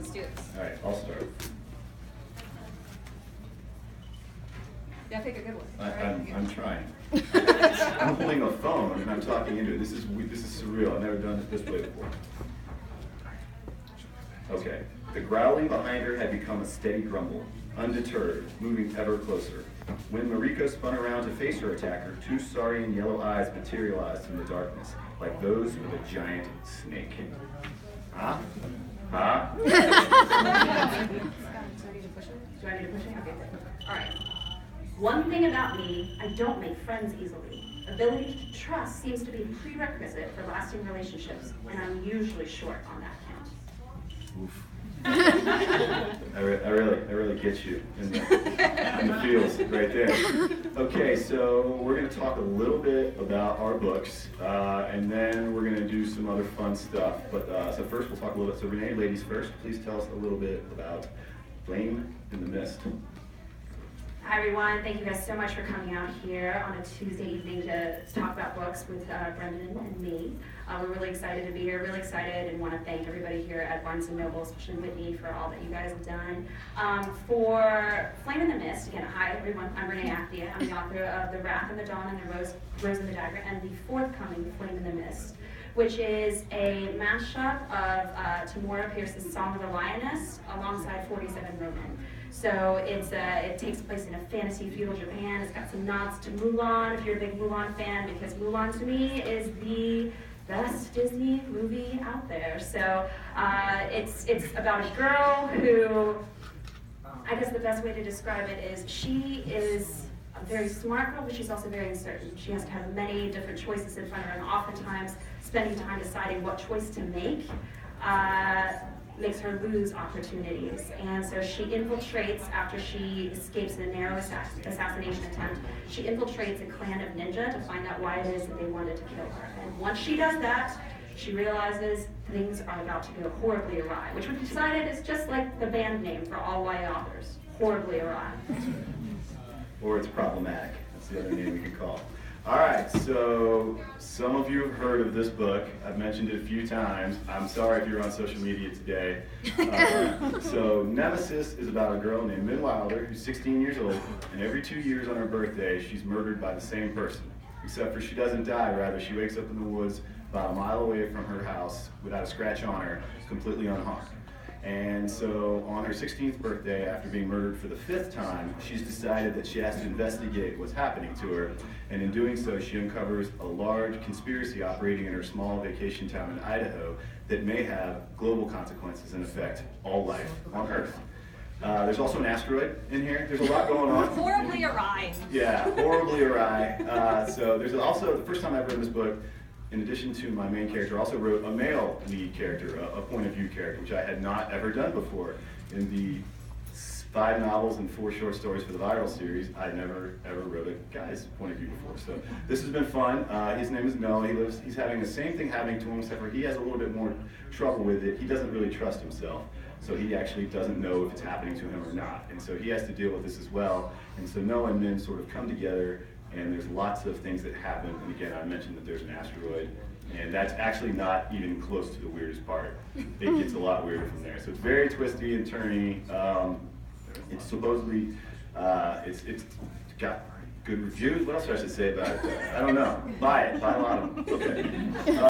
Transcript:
let's do this. All right, I'll start. Yeah, pick a good one. I'm trying. I'm holding a phone and I'm talking into it. This is surreal. I've never done it this way before. Okay. The growling behind her had become a steady grumble, undeterred, moving ever closer. When Mariko spun around to face her attacker, two saurian yellow eyes materialized in the darkness, like those of a giant snake. Huh? Huh? Do I need to push it? Do I need to push it? Okay, good. All right. One thing about me, I don't make friends easily. Ability to trust seems to be a prerequisite for lasting relationships, and I'm usually short on that count. Oof. I really get you in the feels right there. Okay, so we're going to talk a little bit about our books, and then we're going to do some other fun stuff. But so first we'll talk a little bit. So Renee, ladies first, please tell us a little bit about Flame in the Mist. Hi everyone, thank you guys so much for coming out here on a Tuesday evening to talk about books with Brendan and me. We're really excited to be here, really excited, and want to thank everybody here at Barnes & Noble, especially Whitney, for all that you guys have done. For Flame in the Mist, again, hi everyone, I'm Renee Ahdieh. I'm the author of The Wrath and the Dawn and The Rose and the Dagger, and the forthcoming Flame in the Mist, which is a mashup of Tamora Pierce's Song of the Lioness alongside 47 Ronin. So it takes place in a fantasy feudal Japan. It's got some nods to Mulan, if you're a big Mulan fan, because Mulan to me is the best Disney movie out there. So it's about a girl who, I guess the best way to describe it is she is a very smart girl, but she's also very uncertain. She has to have many different choices in front of her, and oftentimes spending time deciding what choice to make makes her lose opportunities. And so she infiltrates, after she escapes in a narrow assassination attempt, she infiltrates a clan of ninja to find out why it is that they wanted to kill her. And once she does that, she realizes things are about to go horribly awry, which we've decided is just like the band name for all YA authors, Horribly Awry. Or it's problematic. That's the other name we could call it. All right, so some of you have heard of this book. I've mentioned it a few times. I'm sorry if you're on social media today. So NEMESIS is about a girl named Min Wilder who's 16 years old, and every 2 years on her birthday, she's murdered by the same person. Except for she doesn't die, rather she wakes up in the woods about a mile away from her house without a scratch on her, completely unharmed. And so on her 16th birthday, after being murdered for the 5th time, she's decided that she has to investigate what's happening to her. And in doing so, she uncovers a large conspiracy operating in her small vacation town in Idaho that may have global consequences and affect all life on Earth. There's also an asteroid in here. There's a lot going on. Horribly awry. Yeah, horribly awry. So there's also, the first time I've read this book, in addition to my main character, I also wrote a male lead character, a point of view character, which I had not ever done before. In the 5 novels and 4 short stories for the Viral series, I never ever wrote a guy's point of view before. So this has been fun. His name is Noah. He's having the same thing happening to him, except for he has a little bit more trouble with it. He doesn't really trust himself. So he actually doesn't know if it's happening to him or not. And so he has to deal with this as well. And so Noah and Min sort of come together, and there's lots of things that happen. And again, I mentioned that there's an asteroid, and that's actually not even close to the weirdest part. It gets a lot weirder from there. So it's very twisty and turny. It's supposedly, it's got good reviews. What else should I say about it? I don't know. Buy it. Buy a lot of them. Okay.